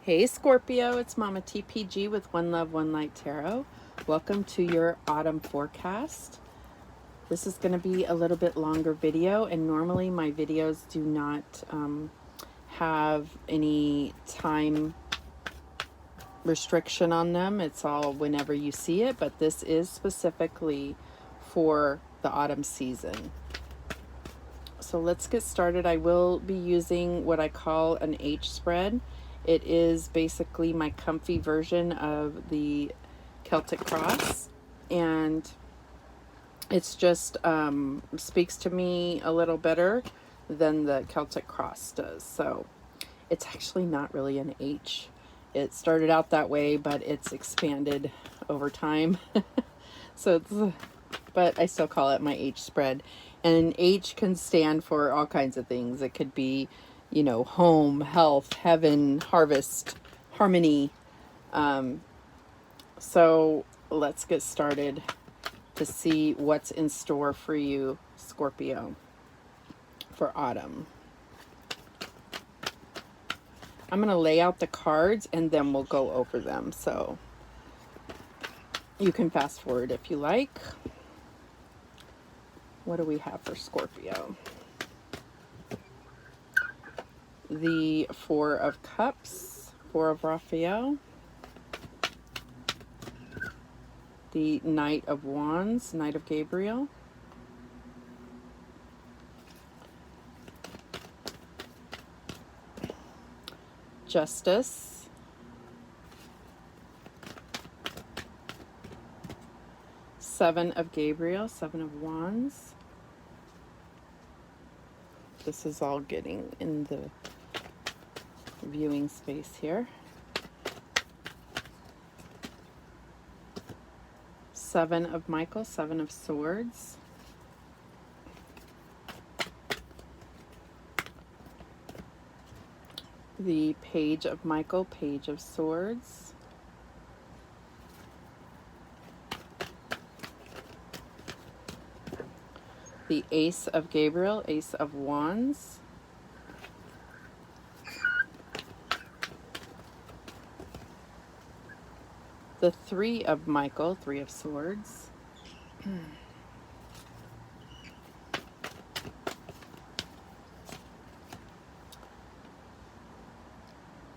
Hey Scorpio, it's Mama TPG with One Love, One Light Tarot. Welcome to your autumn forecast. This is going to be a little bit longer video, and normally my videos do not have any time restriction on them. It's all whenever you see it, but this is specifically for the autumn season. So let's get started. I will be using what I call an H spread. It is basically my comfy version of the Celtic cross, and it's just speaks to me a little better than the Celtic cross does. So it's actually not really an H. It started out that way, but it's expanded over time. But I still call it my H spread. And H can stand for all kinds of things. It could be, home, health, heaven, harvest, harmony. So let's get started to see what's in store for you, Scorpio, for autumn. I'm going to lay out the cards and then we'll go over them. So you can fast forward if you like. What do we have for Scorpio? The Four of Cups, Four of Raphael. The Knight of Wands, Knight of Gabriel. Justice. Seven of Gabriel, Seven of Wands. This is all getting in the viewing space here. Seven of Michael, Seven of Swords. The Page of Michael, Page of Swords. The Ace of Gabriel, Ace of Wands. The Three of Michael, Three of Swords.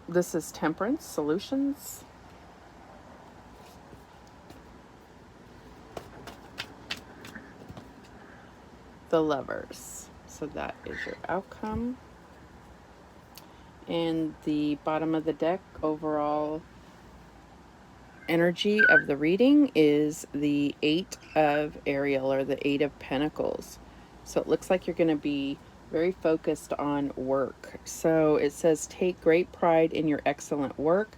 This is Temperance, Solutions. The Lovers. So that is your outcome. And the bottom of the deck, overall energy of the reading is the Eight of Ariel, or the Eight of Pentacles. So it looks like you're going to be very focused on work. So it says, take great pride in your excellent work.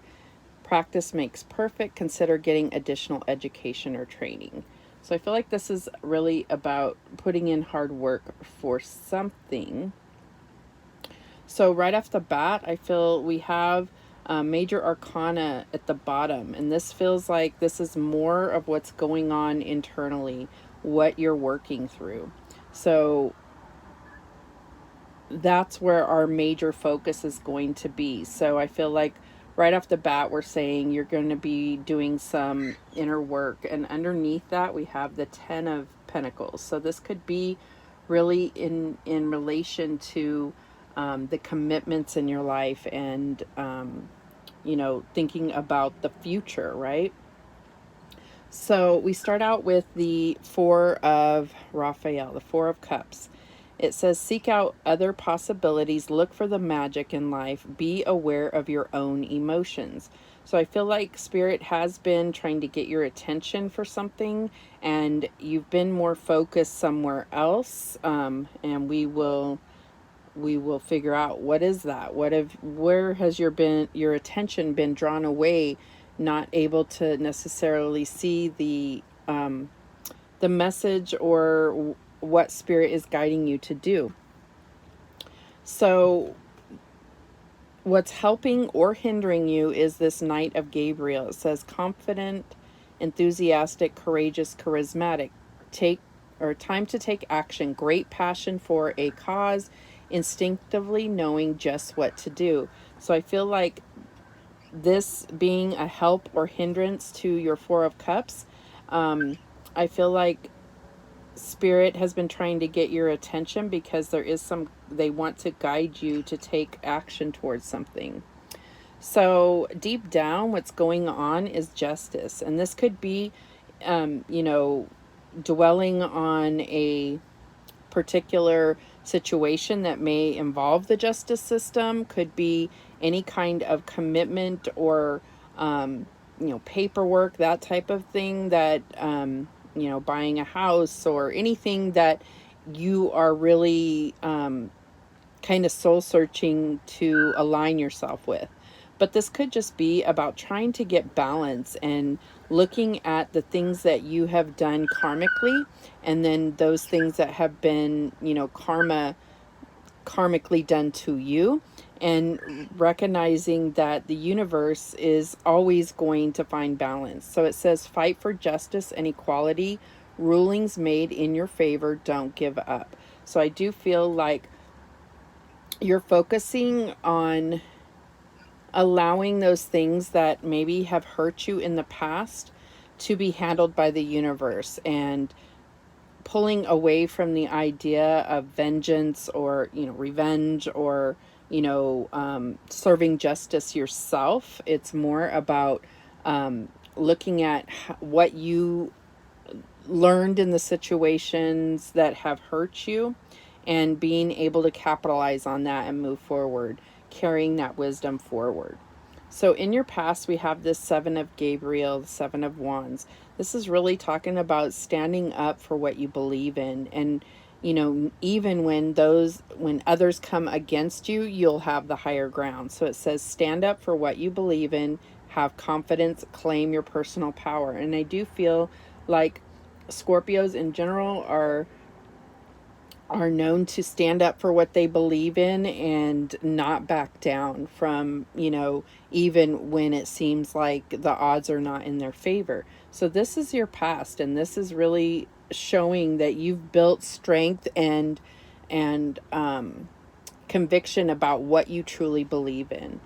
Practice makes perfect. Consider getting additional education or training. So I feel like this is really about putting in hard work for something. So right off the bat, I feel we have Major Arcana at the bottom. And this feels like this is more of what's going on internally, what you're working through. So that's where our major focus is going to be. So I feel like right off the bat, we're saying you're going to be doing some inner work. And underneath that, we have the Ten of Pentacles. So this could be really in relation to the commitments in your life and, thinking about the future, right? So we start out with the Four of Raphael, the Four of Cups. It says, seek out other possibilities, look for the magic in life, be aware of your own emotions. So I feel like Spirit has been trying to get your attention for something, and you've been more focused somewhere else, and we will figure out what is that. Where has your attention been drawn away, not able to necessarily see the message or what Spirit is guiding you to do. So what's helping or hindering you is this Knight of Gabriel. It says confident, enthusiastic, courageous, charismatic. Time to take action, great passion for a cause, instinctively knowing just what to do. So I feel like this being a help or hindrance to your Four of Cups, I feel like Spirit has been trying to get your attention because they want to guide you to take action towards something. So deep down, what's going on is justice. And this could be, you know, dwelling on a particular situation that may involve the justice system, could be any kind of commitment or, you know, paperwork, that type of thing, that, you know, buying a house or anything that you are really kind of soul searching to align yourself with. But this could just be about trying to get balance and looking at the things that you have done karmically, and then those things that have been, you know, karmically done to you, and recognizing that the universe is always going to find balance. So it says, fight for justice and equality, rulings made in your favor, don't give up. So I do feel like you're focusing on allowing those things that maybe have hurt you in the past to be handled by the universe, and pulling away from the idea of vengeance or, you know, revenge or, you know, serving justice yourself. It's more about looking at what you learned in the situations that have hurt you, and being able to capitalize on that and move forward, carrying that wisdom forward. So in your past, we have this Seven of Gabriel, the Seven of Wands. This is really talking about standing up for what you believe in. And, you know, even when others come against you, you'll have the higher ground. So it says, stand up for what you believe in, have confidence, claim your personal power. And I do feel like Scorpios in general are known to stand up for what they believe in and not back down from, you know, even when it seems like the odds are not in their favor. So this is your past, and this is really showing that you've built strength and conviction about what you truly believe in.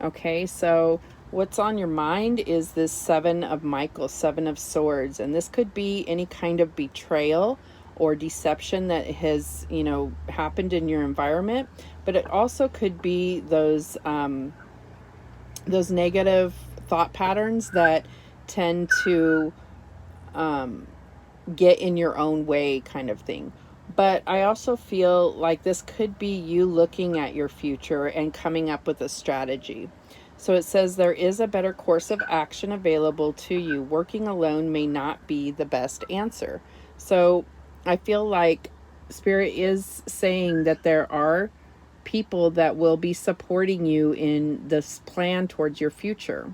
Okay, so what's on your mind is this Seven of Michael, Seven of Swords, and this could be any kind of betrayal or deception that has, you know, happened in your environment. But it also could be those negative thought patterns that tend to get in your own way, kind of thing. But I also feel like this could be you looking at your future and coming up with a strategy. So it says, there is a better course of action available to you. Working alone may not be the best answer. So I feel like Spirit is saying that there are people that will be supporting you in this plan towards your future.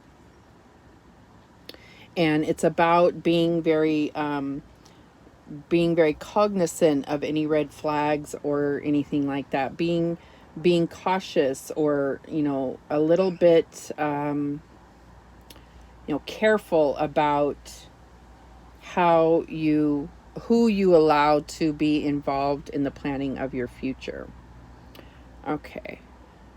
And it's about being very cognizant of any red flags or anything like that. Being cautious, or, you know, a little bit you know, careful about who you allow to be involved in the planning of your future. Okay.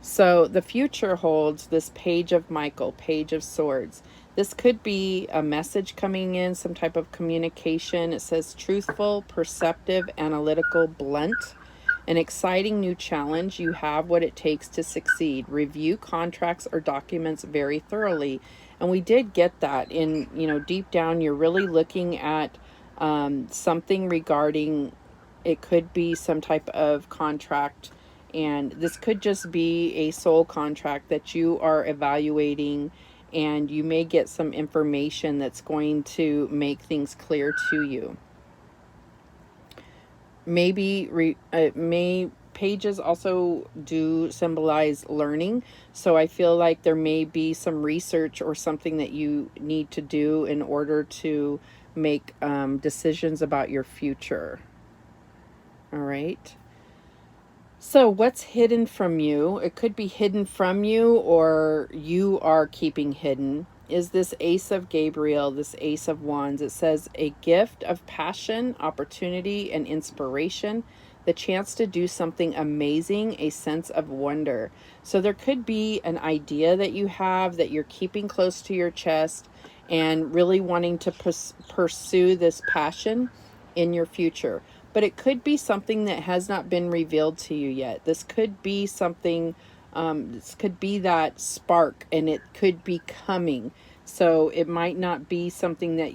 So the future holds this Page of Michael, Page of Swords. This could be a message coming in, some type of communication. It says, truthful, perceptive, analytical, blunt. An exciting new challenge. You have what it takes to succeed. Review contracts or documents very thoroughly. And we did get that in, you know, deep down, you're really looking at something regarding, it could be some type of contract, and this could just be a soul contract that you are evaluating, and you may get some information that's going to make things clear to you. Maybe pages also do symbolize learning, so I feel like there may be some research or something that you need to do in order to make decisions about your future. All right. So what's hidden from you? It could be hidden from you, or you are keeping hidden. Is this Ace of Gabriel, this Ace of Wands. It says, a gift of passion, opportunity, and inspiration. the chance to do something amazing, a sense of wonder. So there could be an idea that you have that you're keeping close to your chest and really wanting to pursue this passion in your future. But it could be something that has not been revealed to you yet. This could be something, this could be that spark, and it could be coming. So it might not be something that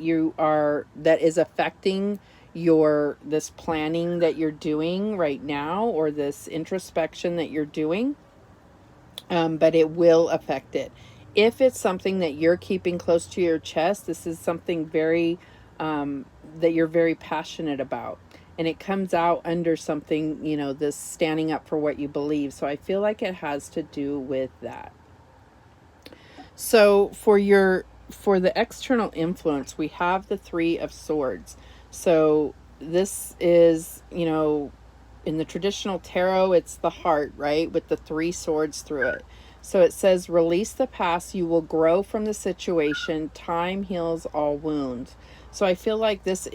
that is affecting this planning that you're doing right now, or this introspection that you're doing, but it will affect it. If it's something that you're keeping close to your chest, this is something very, that you're very passionate about. And it comes out under something, this standing up for what you believe. So I feel like it has to do with that. So for the external influence, we have the Three of Swords. So this is, in the traditional tarot, it's the heart, right? With the three swords through it. So it says, release the past, you will grow from the situation, time heals all wounds. So I feel like this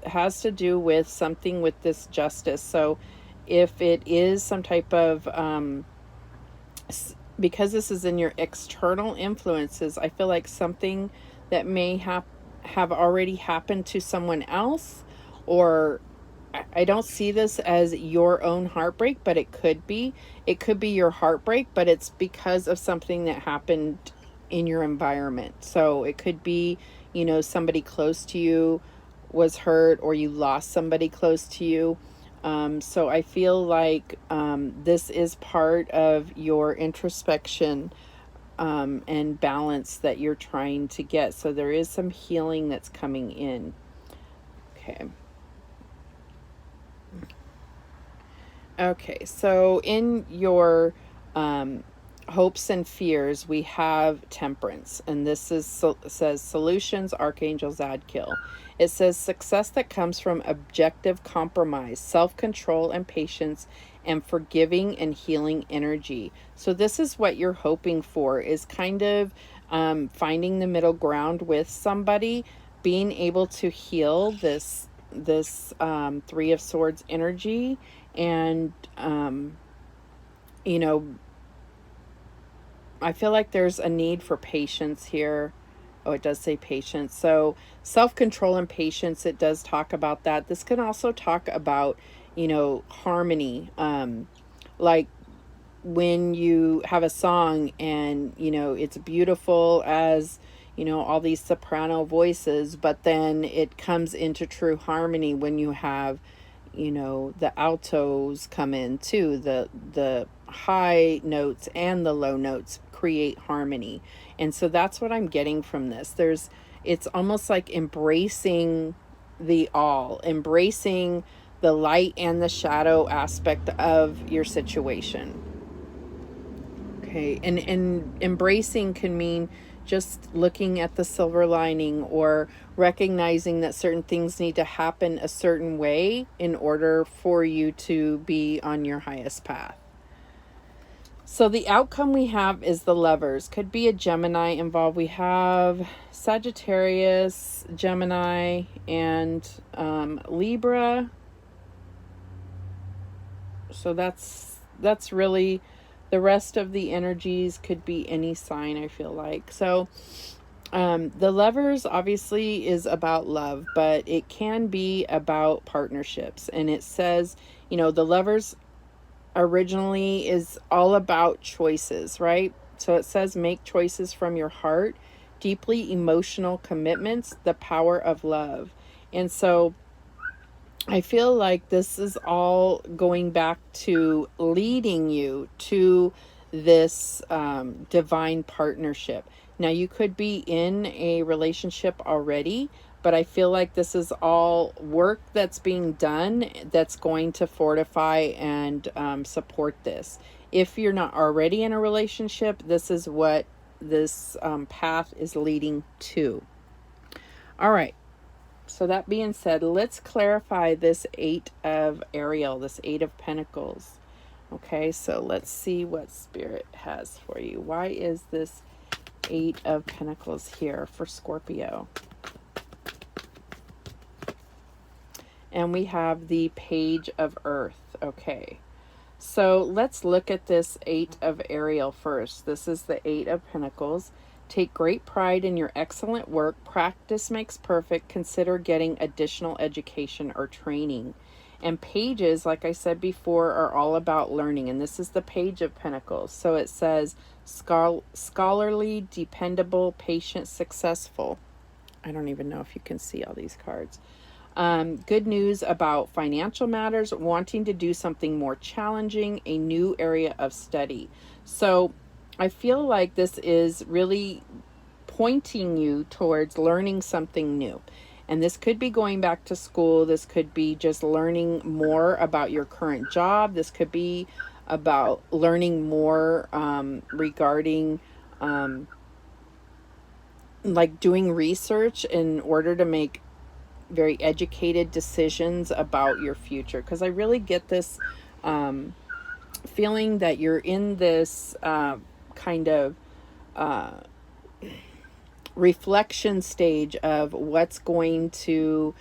has to do with something with this justice. So if it is some type of, because this is in your external influences, I feel like something that may have already happened to someone else, or I don't see this as your own heartbreak, but it could be. It could be your heartbreak, but it's because of something that happened in your environment. So it could be, somebody close to you was hurt, or you lost somebody close to you. So I feel like this is part of your introspection and balance that you're trying to get. So there is some healing that's coming in. Okay. Okay, so in your hopes and fears, we have Temperance, and this says solutions, Archangel Zadkiel. It says success that comes from objective compromise, self-control and patience, and forgiving and healing energy. So this is what you're hoping for, is kind of finding the middle ground with somebody, being able to heal this Three of Swords energy. And I feel like there's a need for patience here. Oh, it does say patience. So self-control and patience, it does talk about that. This can also talk about, harmony. Like when you have a song and, it's beautiful as, all these soprano voices, but then it comes into true harmony when you have, the altos come in too. The high notes and the low notes create harmony. And so that's what I'm getting from this. It's almost like embracing embracing the light and the shadow aspect of your situation. Okay. And embracing can mean just looking at the silver lining, or recognizing that certain things need to happen a certain way in order for you to be on your highest path. So the outcome we have is the Lovers. Could be a Gemini involved. We have Sagittarius, Gemini, and Libra. So that's really, the rest of the energies could be any sign, I feel like. So the Lovers obviously is about love, but it can be about partnerships. And it says, the Lovers originally is all about choices, right? So it says make choices from your heart, deeply emotional commitments, the power of love. And so I feel like this is all going back to leading you to this divine partnership. Now, you could be in a relationship already, but I feel like this is all work that's being done that's going to fortify and support this. If you're not already in a relationship, this is what this path is leading to. All right. So that being said, let's clarify this Eight of Ariel, this Eight of Pentacles. Okay, so let's see what Spirit has for you. Why is this Eight of Pentacles here for Scorpio? And we have the Page of Earth. Okay. So let's look at this Eight of Ariel first. This is the Eight of Pentacles. Take great pride in your excellent work. Practice makes perfect. Consider getting additional education or training. And pages, like I said before, are all about learning. And this is the Page of Pentacles. So it says scholarly, dependable, patient, successful. I don't even know if you can see all these cards. Good news about financial matters, wanting to do something more challenging, a new area of study. So I feel like this is really pointing you towards learning something new. And this could be going back to school. This could be just learning more about your current job. This could be about learning more regarding like doing research in order to make very educated decisions about your future. Because I really get this feeling that you're in this kind of reflection stage of what's going to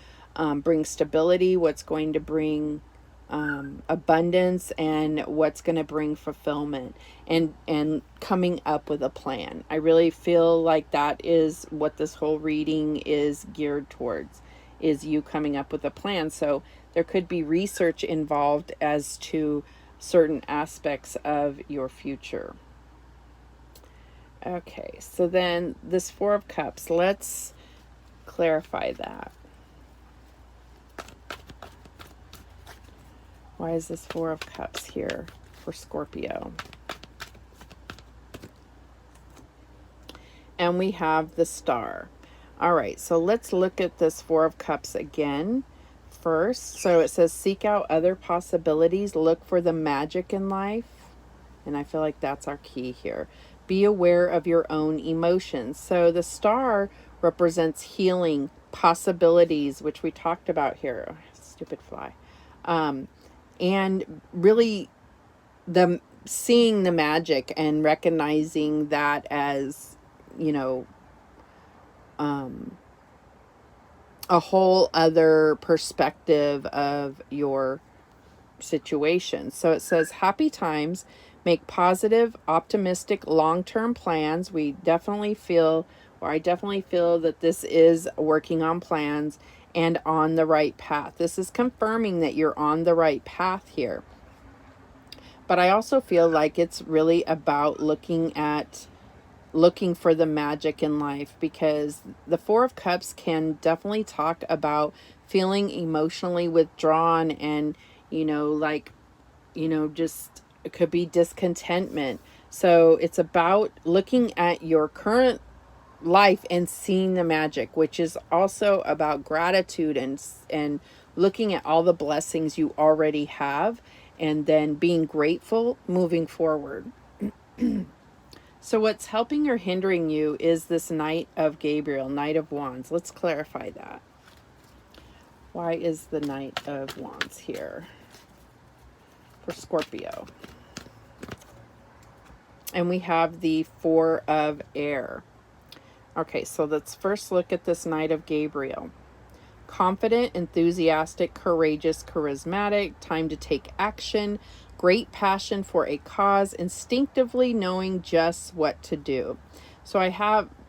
bring stability, what's going to bring abundance, and what's going to bring fulfillment, and coming up with a plan. I really feel like that is what this whole reading is geared towards, is you coming up with a plan. So there could be research involved as to certain aspects of your future. Okay, so then this Four of Cups, let's clarify that. Why is this Four of Cups here for Scorpio? And we have the Star. All right, so let's look at this Four of Cups again first. So it says, seek out other possibilities, look for the magic in life. And I feel like that's our key here. Be aware of your own emotions. So the Star represents healing, possibilities, which we talked about here. Oh, stupid fly. And really seeing the magic and recognizing that as, you know, a whole other perspective of your situation. So it says, happy times, make positive, optimistic, long-term plans. We definitely feel, or I definitely feel that this is working on plans and on the right path. This is confirming that you're on the right path here. But I also feel like it's really about looking for the magic in life, because the Four of Cups can definitely talk about feeling emotionally withdrawn and, you know, like, you know, just it could be discontentment. So it's about looking at your current life and seeing the magic, which is also about gratitude and looking at all the blessings you already have and then being grateful moving forward. So what's helping or hindering you is this Knight of Gabriel, Knight of Wands. Let's clarify that. Why is the Knight of Wands here for Scorpio? And we have the Four of Air. Okay, so let's first look at this Knight of Gabriel. Confident, enthusiastic, courageous, charismatic, time to take action, great passion for a cause, instinctively knowing just what to do. So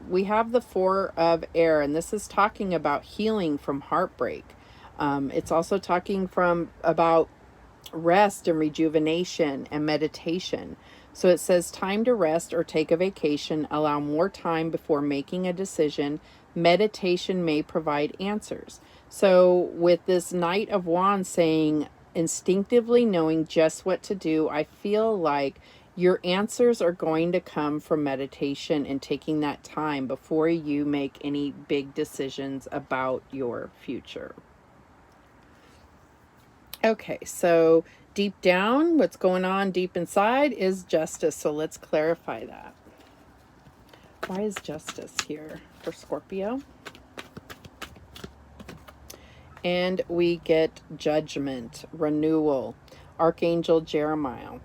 we have the Four of Air, and this is talking about healing from heartbreak. It's also talking about rest and rejuvenation and meditation. So it says, time to rest or take a vacation, allow more time before making a decision. Meditation may provide answers. So with this Knight of Wands saying instinctively knowing just what to do, I feel like your answers are going to come from meditation and taking that time before you make any big decisions about your future. Okay, so deep down, what's going on deep inside is justice. So let's clarify that. Why is justice here for Scorpio? And we get judgment, renewal, Archangel Jeremiah.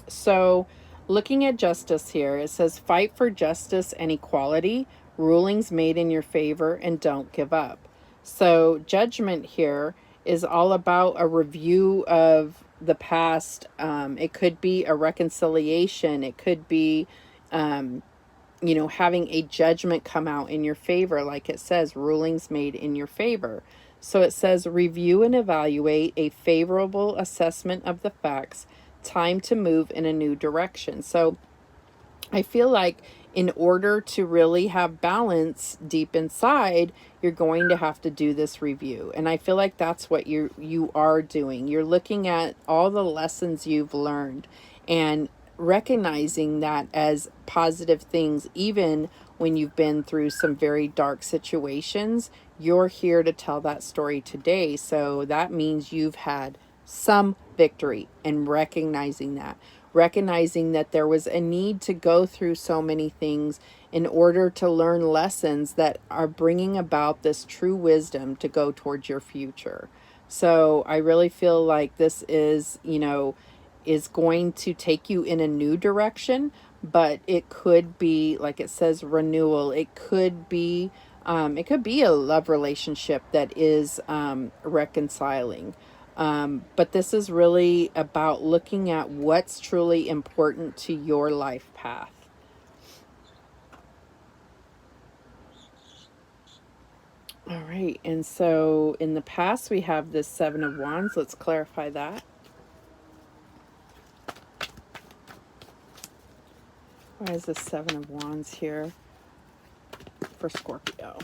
So looking at justice here, it says, fight for justice and equality, rulings made in your favor, and don't give up. So judgment here is all about a review of the past. It could be a reconciliation. It could be, having a judgment come out in your favor. Like it says, rulings made in your favor. So it says, review and evaluate a favorable assessment of the facts, time to move in a new direction. So I feel like in order to really have balance deep inside, you're going to have to do this review. And I feel like that's what you are doing. You're looking at all the lessons you've learned and recognizing that as positive things, even when you've been through some very dark situations. You're here to tell that story today. So that means you've had some victory, and recognizing that there was a need to go through so many things in order to learn lessons that are bringing about this true wisdom to go towards your future. So I really feel like this is going to take you in a new direction, but it could be, like it says, renewal. It could be a love relationship that is reconciling. But this is really about looking at what's truly important to your life path. All right. And so in the past, we have this Seven of Wands. Let's clarify that. Why is the Seven of Wands here for Scorpio?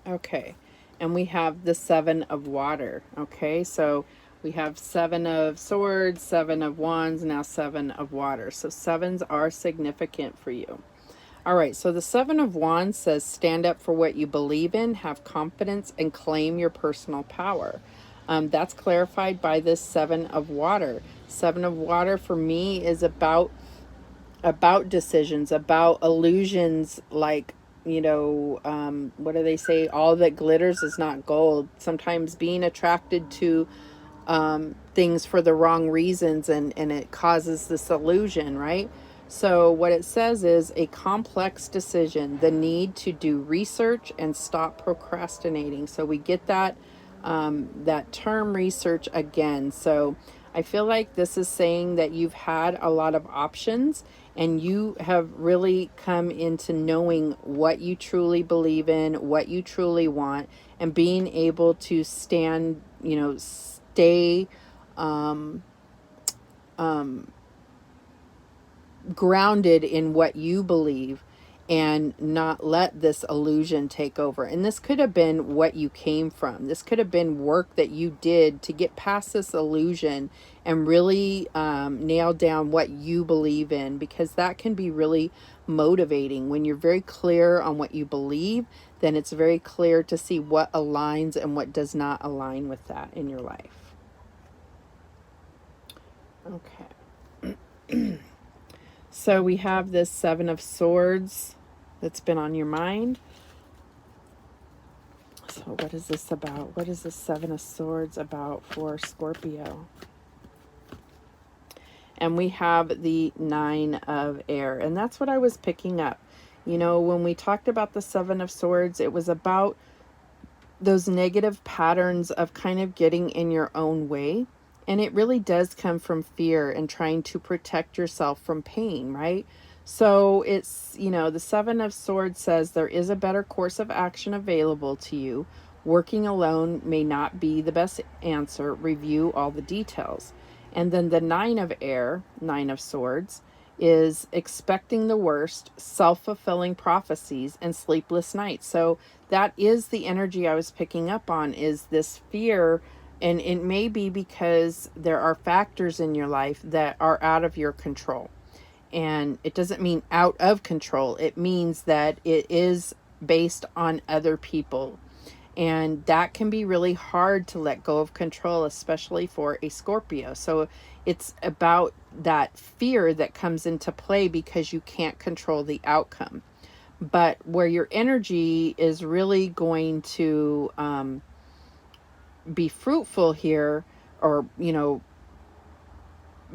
Okay. And we have the Seven of Water. Okay. So we have Seven of Swords, Seven of Wands, now Seven of Water. So sevens are significant for you. All right, so the Seven of Wands says, stand up for what you believe in, have confidence, and claim your personal power. That's clarified by this Seven of Water. Seven of Water for me is about decisions, about illusions, like, what do they say? All that glitters is not gold. Sometimes being attracted to things for the wrong reasons, and it causes this illusion, right? So what it says is a complex decision, the need to do research and stop procrastinating. So we get that term research again. So I feel like this is saying that you've had a lot of options and you have really come into knowing what you truly believe in, what you truly want, and being able to stay grounded in what you believe and not let this illusion take over. And this could have been what you came from. This could have been work that you did to get past this illusion and really nail down what you believe in, because that can be really motivating. When you're very clear on what you believe, then it's very clear to see what aligns and what does not align with that in your life. Okay. So we have this Seven of Swords that's been on your mind. So what is this about? What is the Seven of Swords about for Scorpio? And we have the Nine of Air. And that's what I was picking up. When we talked about the Seven of Swords, it was about those negative patterns of kind of getting in your own way. And it really does come from fear and trying to protect yourself from pain, right? So it's, the Seven of Swords says there is a better course of action available to you. Working alone may not be the best answer. Review all the details. And then the Nine of Air, Nine of Swords, is expecting the worst, self-fulfilling prophecies, and sleepless nights. So that is the energy I was picking up on, is this fear. And it may be because there are factors in your life that are out of your control. And it doesn't mean out of control. It means that it is based on other people. And that can be really hard to let go of control, especially for a Scorpio. So it's about that fear that comes into play because you can't control the outcome. But where your energy is really going to be fruitful here, or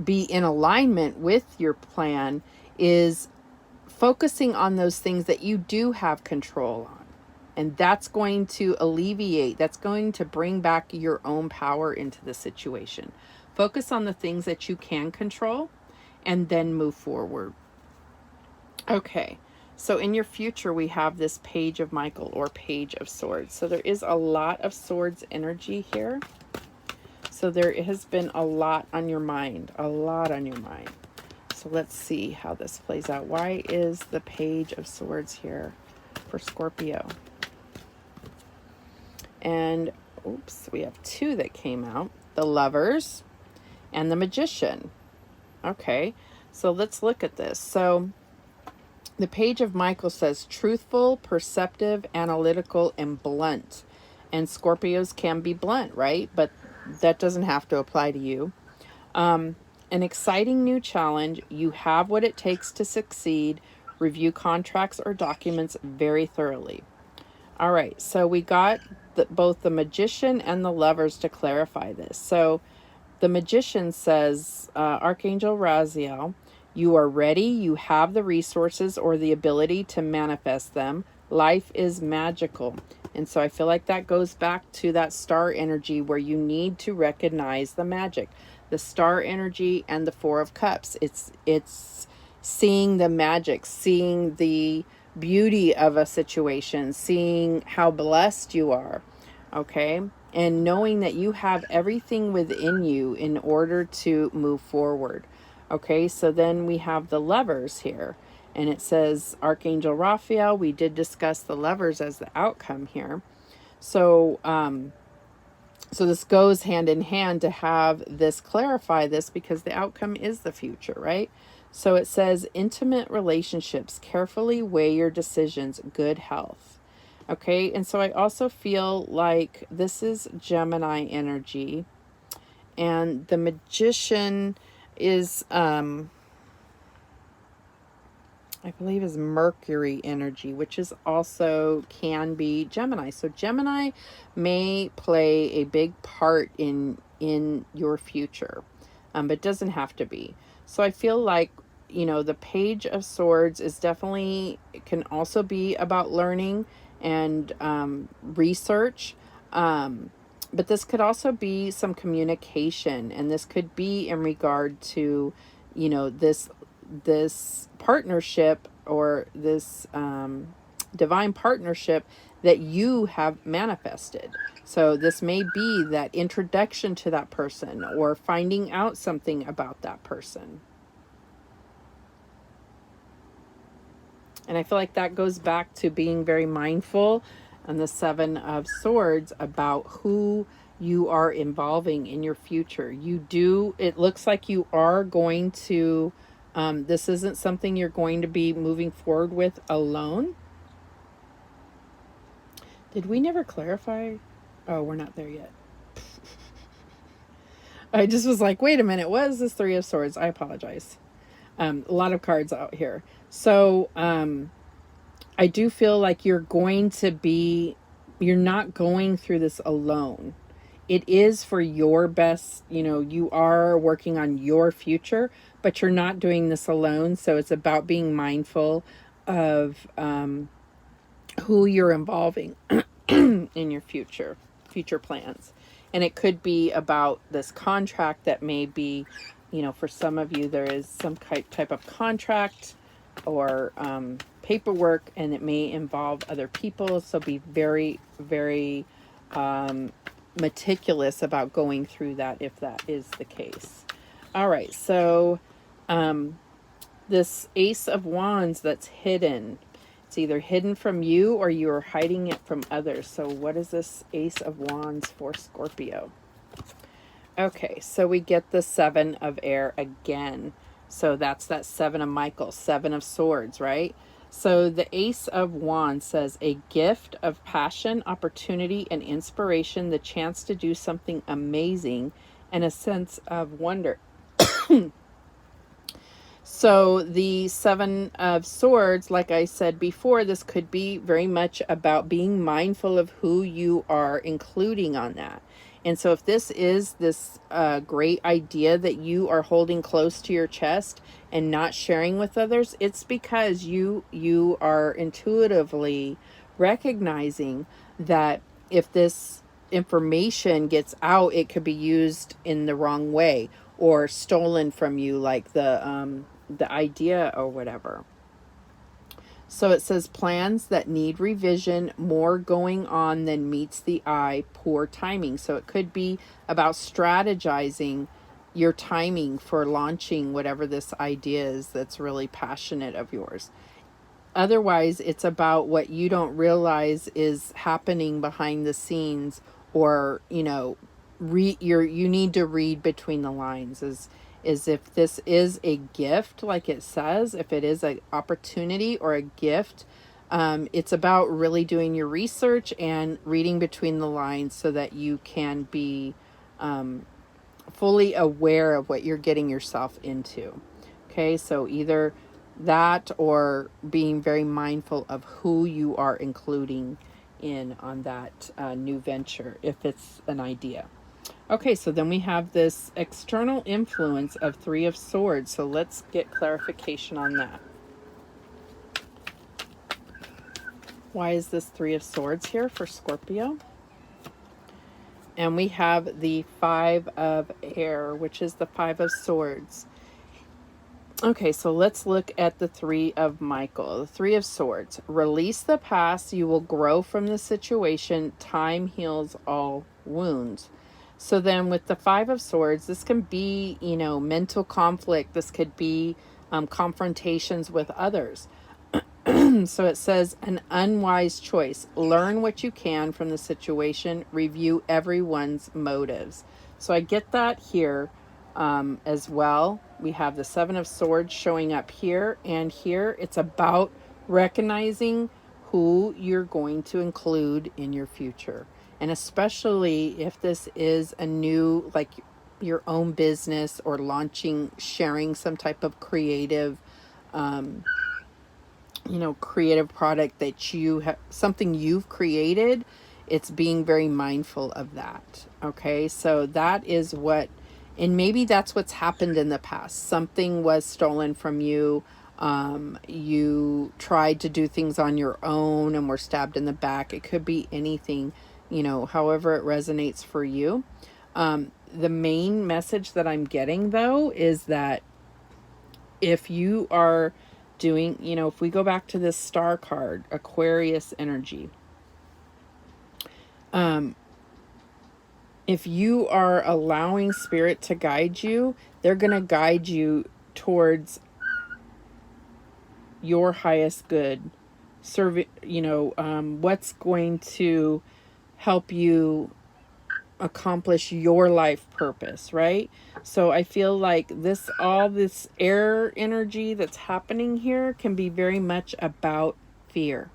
be in alignment with your plan, is focusing on those things that you do have control on. And that's going to alleviate, that's going to bring back your own power into the situation. Focus on the things that you can control and then move forward. Okay, so in your future, we have this Page of Michael or Page of Swords. So there is a lot of swords energy here. So there has been a lot on your mind, a lot on your mind. So let's see how this plays out. Why is the Page of Swords here for Scorpio? And, oops, we have two that came out. The Lovers and the Magician. Okay, so let's look at this. So the Page of Michael says truthful, perceptive, analytical, and blunt. And Scorpios can be blunt, right? But that doesn't have to apply to you. An exciting new challenge. You have what it takes to succeed. Review contracts or documents very thoroughly. All right, so we got both the Magician and the Lovers to clarify this. So the Magician says, Archangel Raziel, you are ready. You have the resources or the ability to manifest them. Life is magical. And so I feel like that goes back to that star energy where you need to recognize the magic. The star energy and the Four of Cups. It's seeing the magic, seeing the beauty of a situation, seeing how blessed you are. Okay? And knowing that you have everything within you in order to move forward. Okay, so then we have the Lovers here. And it says, Archangel Raphael, we did discuss the Lovers as the outcome here. So, so this goes hand in hand to have this clarify this because the outcome is the future, right? So it says, intimate relationships, carefully weigh your decisions, good health. Okay, and so I also feel like this is Gemini energy. And the Magician is, I believe is Mercury energy, which is also can be Gemini. So Gemini may play a big part in your future, but doesn't have to be. So I feel like, you know, the Page of Swords is definitely, it can also be about learning and research. But this could also be some communication, and this could be in regard to, you know, this partnership or this divine partnership that you have manifested. So this may be that introduction to that person or finding out something about that person. And I feel like that goes back to being very mindful on the Seven of Swords about who you are involving in your future. It looks like you are going to, this isn't something you're going to be moving forward with alone. Did we never clarify? Oh, we're not there yet. I just was like, wait a minute, what is this Three of Swords? I apologize. A lot of cards out here. So, I do feel like you're not going through this alone. It is for your best, you know, you are working on your future, but you're not doing this alone. So it's about being mindful of who you're involving in your future plans. And it could be about this contract that may be, you know, for some of you, there is some type of contract or paperwork, and it may involve other people. So be very, very meticulous about going through that if that is the case. All right, so this Ace of Wands that's hidden. It's either hidden from you or you are hiding it from others. So what is this Ace of Wands for Scorpio? Okay, so we get the Seven of Air again. So that's that Seven of Michael, Seven of Swords, right? So the Ace of Wands says a gift of passion, opportunity, and inspiration, the chance to do something amazing, and a sense of wonder. So the Seven of Swords, like I said before, this could be very much about being mindful of who you are including on that. And so if this is this great idea that you are holding close to your chest and not sharing with others, it's because you are intuitively recognizing that if this information gets out, it could be used in the wrong way or stolen from you, like the idea or whatever. So it says plans that need revision, more going on than meets the eye, poor timing. So it could be about strategizing your timing for launching whatever this idea is that's really passionate of yours. Otherwise, it's about what you don't realize is happening behind the scenes, or, you need to read between the lines, is if this is a gift, like it says, if it is an opportunity or a gift, it's about really doing your research and reading between the lines so that you can be fully aware of what you're getting yourself into. Okay, so either that or being very mindful of who you are including in on that new venture, if it's an idea. Okay, so then we have this external influence of Three of Swords. So let's get clarification on that. Why is this Three of Swords here for Scorpio? And we have the Five of Air, which is the Five of Swords. Okay, so let's look at the Three of Michael, the Three of Swords. Release the past, you will grow from the situation. Time heals all wounds. So then with the Five of Swords, this can be, mental conflict. This could be confrontations with others. So it says an unwise choice. Learn what you can from the situation. Review everyone's motives. So I get that here as well. We have the Seven of Swords showing up here and here. It's about recognizing who you're going to include in your future. And especially if this is a new, like your own business or launching, sharing some type of creative, creative product that you have, something you've created, it's being very mindful of that. Okay, so that is what, and maybe that's what's happened in the past. Something was stolen from you. You tried to do things on your own and were stabbed in the back. It could be anything, however it resonates for you. The main message that I'm getting, though, is that if you are doing, if we go back to this star card, Aquarius energy, if you are allowing spirit to guide you, they're going to guide you towards your highest good. What's going to help you accomplish your life purpose, right? So I feel like all this air energy that's happening here can be very much about fear.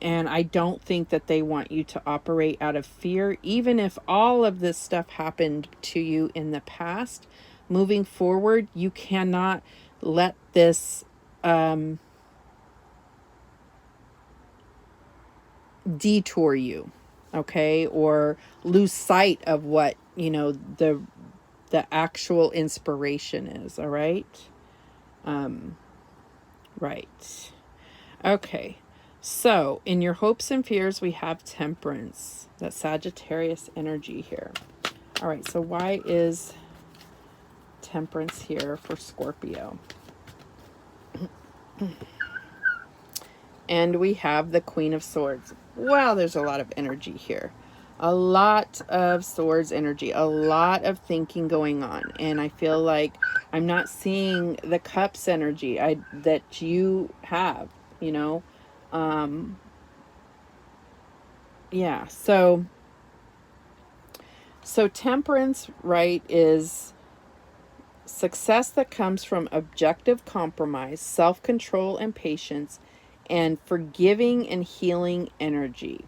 And I don't think that they want you to operate out of fear, even if all of this stuff happened to you in the past. Moving forward, you cannot let this detour you, okay? Or lose sight of what, the actual inspiration is, all right? Right. Okay. So, in your hopes and fears, we have Temperance, that Sagittarius energy here. All right, so why is Temperance here for Scorpio? And we have the Queen of Swords. Wow, there's a lot of energy here. A lot of Swords energy, a lot of thinking going on. And I feel like I'm not seeing the Cups energy that you have, yeah, so Temperance, right, is success that comes from objective compromise, self-control and patience, and forgiving and healing energy.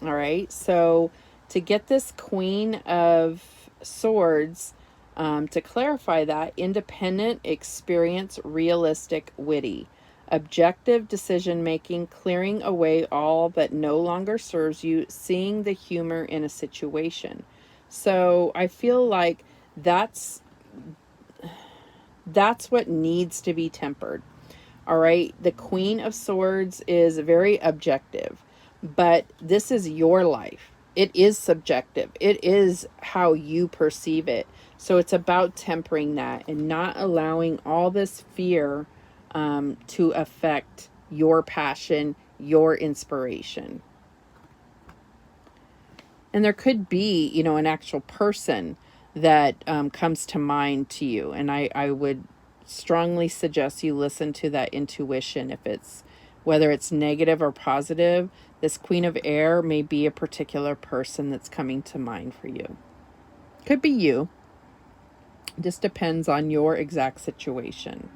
All right, so to get this Queen of Swords, to clarify that, independent, experience, realistic, witty, objective decision making, clearing away all that no longer serves you, seeing the humor in a situation. So I feel like that's what needs to be tempered. All right, the Queen of Swords is very objective, But this is your life. It is subjective. It is how you perceive it. So it's about tempering that and not allowing all this fear to affect your passion, your inspiration. And there could be, an actual person that comes to mind to you. And I would strongly suggest you listen to that intuition. If it's, whether it's negative or positive, this Queen of Air may be a particular person that's coming to mind for you. Could be you. Just depends on your exact situation.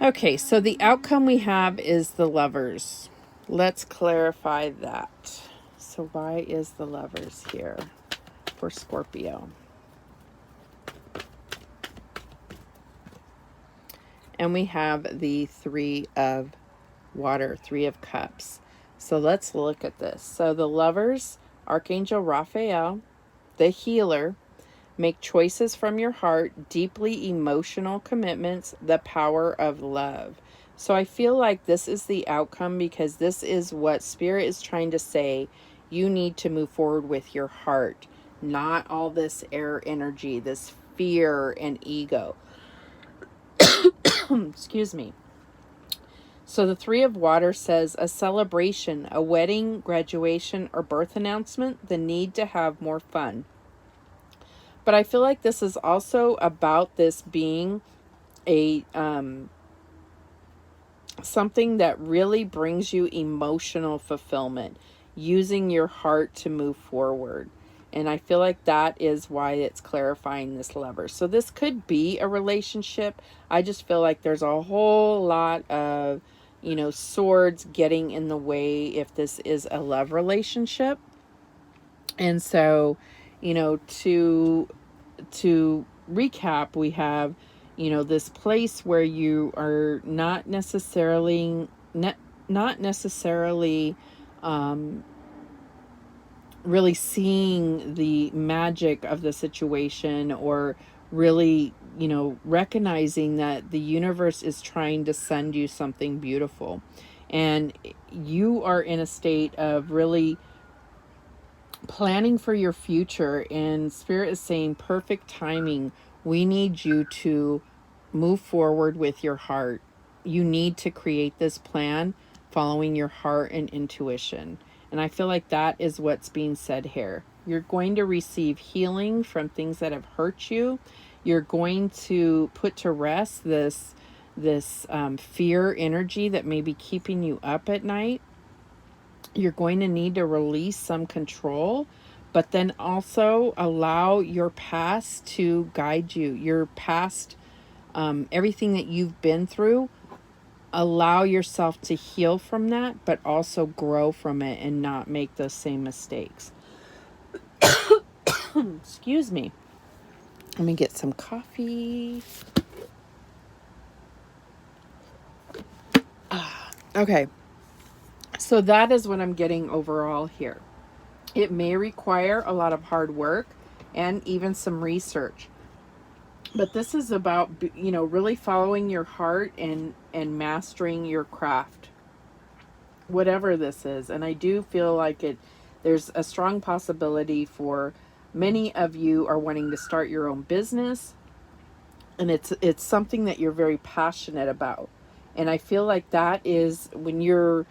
Okay, so the outcome we have is the Lovers. Let's clarify that. So why is the Lovers here for Scorpio? And we have the Three of Water, Three of Cups. So let's look at this. So the Lovers, Archangel Raphael, the healer, make choices from your heart, deeply emotional commitments, the power of love. So I feel like this is the outcome, because this is what Spirit is trying to say. You need to move forward with your heart, not all this air energy, this fear and ego. Excuse me. So the Three of Water says a celebration, a wedding, graduation, or birth announcement, the need to have more fun. But I feel like this is also about this being a something that really brings you emotional fulfillment, using your heart to move forward. And I feel like that is why it's clarifying this Lover. So this could be a relationship. I just feel like there's a whole lot of, swords getting in the way if this is a love relationship. And so, to recap, we have, this place where you are not necessarily really seeing the magic of the situation, or really, recognizing that the universe is trying to send you something beautiful. And you are in a state of really planning for your future, and Spirit is saying perfect timing. We need you to move forward with your heart. You need to create this plan following your heart and intuition. And I feel like that is what's being said here. You're going to receive healing from things that have hurt you. You're going to put to rest this fear energy that may be keeping you up at night. You're going to need to release some control, but then also allow your past to guide you. Your past, everything that you've been through, allow yourself to heal from that, but also grow from it and not make those same mistakes. Excuse me. Let me get some coffee. Okay. So that is what I'm getting overall here. It may require a lot of hard work and even some research. But this is about, really following your heart and mastering your craft, whatever this is. And I do feel like there's a strong possibility for many of you are wanting to start your own business. And it's something that you're very passionate about. And I feel like that is when you're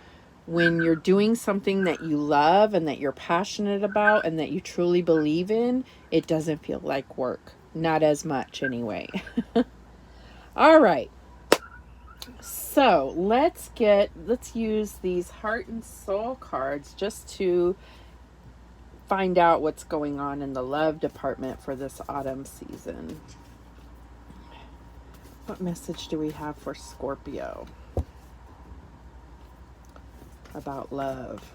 doing something that you love and that you're passionate about and that you truly believe in, it doesn't feel like work. Not as much anyway. All right. So let's use these heart and soul cards just to find out what's going on in the love department for this autumn season. What message do we have for Scorpio about love?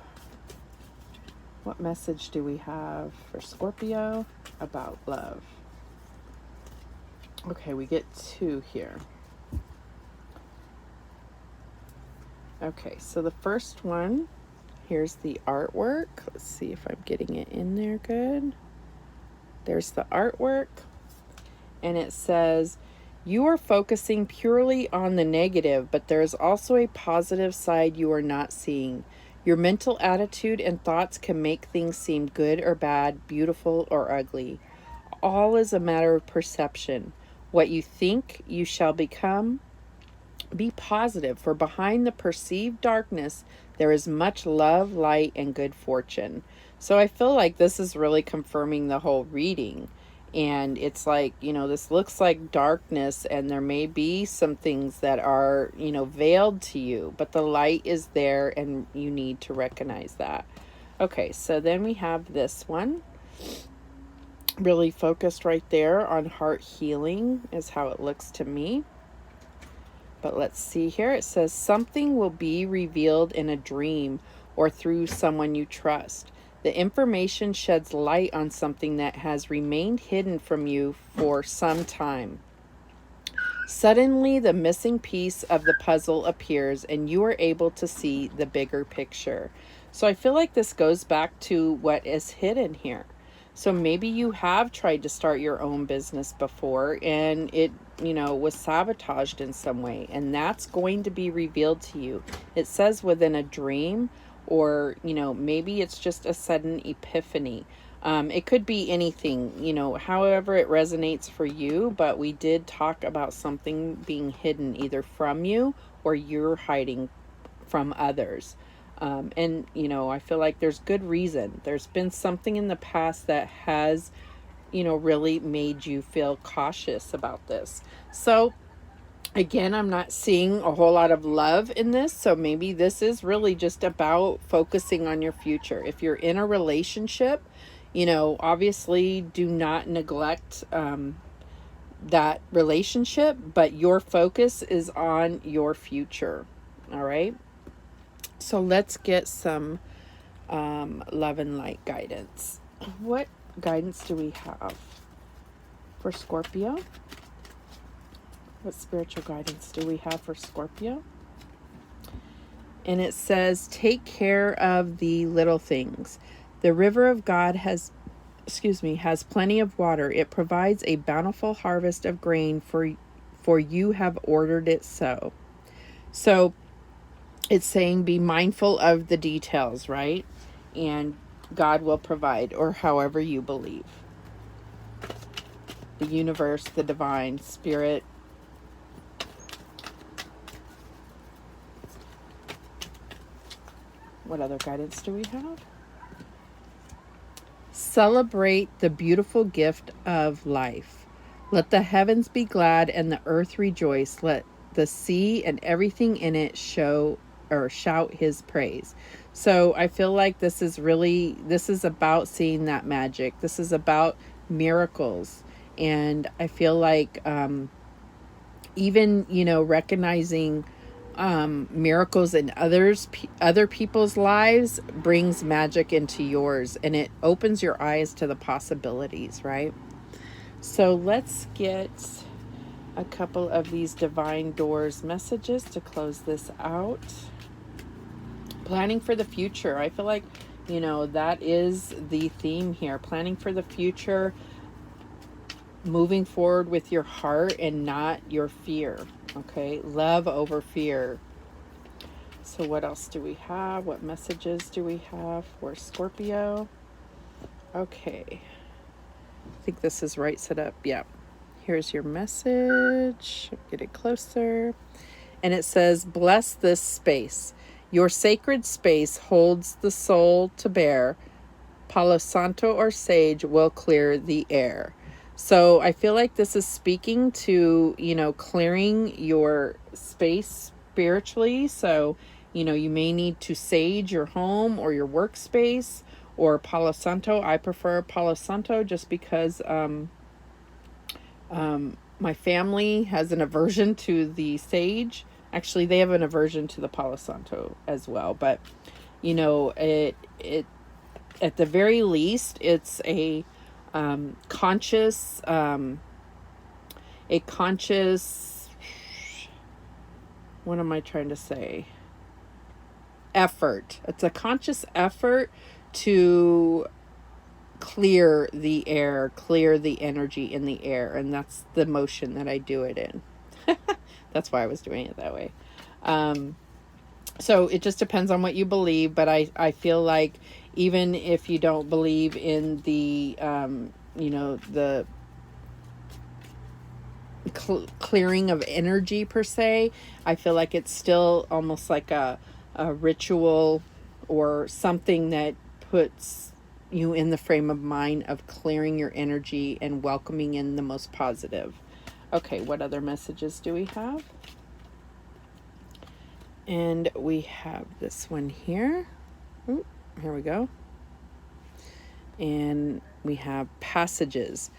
What message do we have for Scorpio about love? Okay, we get two here. Okay, so the first one, here's the artwork. Let's see if I'm getting it in there good. There's the artwork. And it says, you are focusing purely on the negative, but there is also a positive side you are not seeing. Your mental attitude and thoughts can make things seem good or bad, beautiful or ugly. All is a matter of perception. What you think, you shall become. Be positive, for behind the perceived darkness, there is much love, light, and good fortune. So I feel like this is really confirming the whole reading. And it's like, this looks like darkness, and there may be some things that are, veiled to you, but the light is there, and you need to recognize that. Okay, so then we have this one. Really focused right there on heart healing, is how it looks to me. But let's see here. It says something will be revealed in a dream or through someone you trust. The information sheds light on something that has remained hidden from you for some time. Suddenly, the missing piece of the puzzle appears and you are able to see the bigger picture. So I feel like this goes back to what is hidden here. So maybe you have tried to start your own business before and it, was sabotaged in some way, and that's going to be revealed to you. It says within a dream, or, maybe it's just a sudden epiphany. It could be anything, however it resonates for you, but we did talk about something being hidden either from you or you're hiding from others. And, I feel like there's good reason. There's been something in the past that has, really made you feel cautious about this. So, again, I'm not seeing a whole lot of love in this. So maybe this is really just about focusing on your future. If you're in a relationship, obviously do not neglect that relationship, but your focus is on your future. All right. So let's get some love and light guidance. What guidance do we have for Scorpio? What spiritual guidance do we have for Scorpio? And it says, take care of the little things. The river of God has plenty of water. It provides a bountiful harvest of grain for you have ordered it so. So it's saying be mindful of the details, right? And God will provide, or however you believe. The universe, the divine, spirit. What other guidance do we have? Celebrate the beautiful gift of life. Let the heavens be glad and the earth rejoice. Let the sea and everything in it shout his praise. So I feel like this is about seeing that magic. This is about miracles. And I feel like even, recognizing miracles in other people's lives brings magic into yours, and it opens your eyes to the possibilities, right? So let's get a couple of these divine doors messages to close this out. Planning for the future. I feel like, that is the theme here. Planning for the future, moving forward with your heart and not your fear. Okay, love over fear. So what else do we have? What messages do we have for Scorpio? Okay, I think this is right set up. Yeah, here's your message. Get it closer. And it says, bless this space. Your sacred space holds the soul to bear. Palo Santo or sage will clear the air. So I feel like this is speaking to, clearing your space spiritually. So, you may need to sage your home or your workspace, or Palo Santo. I prefer Palo Santo just because my family has an aversion to the sage. Actually, they have an aversion to the Palo Santo as well. But, it at the very least, it's a conscious, what am I trying to say? Effort. It's a conscious effort to clear the air, clear the energy in the air. And that's the motion that I do it in. That's why I was doing it that way. So it just depends on what you believe, but I feel like even if you don't believe in the, the clearing of energy per se, I feel like it's still almost like a ritual or something that puts you in the frame of mind of clearing your energy and welcoming in the most positive. Okay, what other messages do we have? And we have this one here. Ooh, here we go. And we have passages.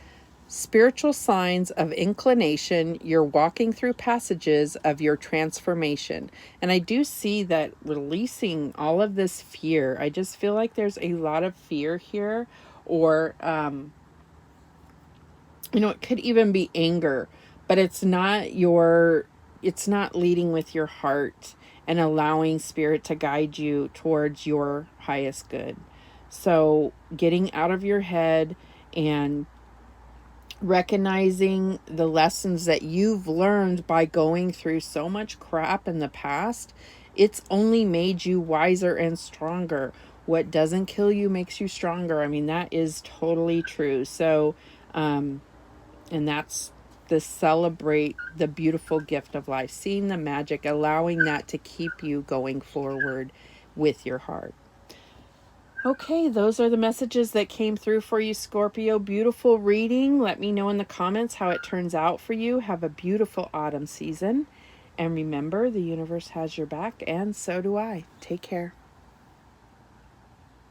Spiritual signs of inclination. You're walking through passages of your transformation. And I do see that releasing all of this fear. I just feel like there's a lot of fear here, or, it could even be anger, but it's not leading with your heart and allowing spirit to guide you towards your highest good. So getting out of your head and recognizing the lessons that you've learned by going through so much crap in the past, it's only made you wiser and stronger. What doesn't kill you makes you stronger. I mean, that is totally true. So, and that's the celebrate the beautiful gift of life, seeing the magic, allowing that to keep you going forward with your heart. Okay, those are the messages that came through for you, Scorpio. Beautiful reading. Let me know in the comments how it turns out for you. Have a beautiful autumn season. And remember, the universe has your back, and so do I. Take care.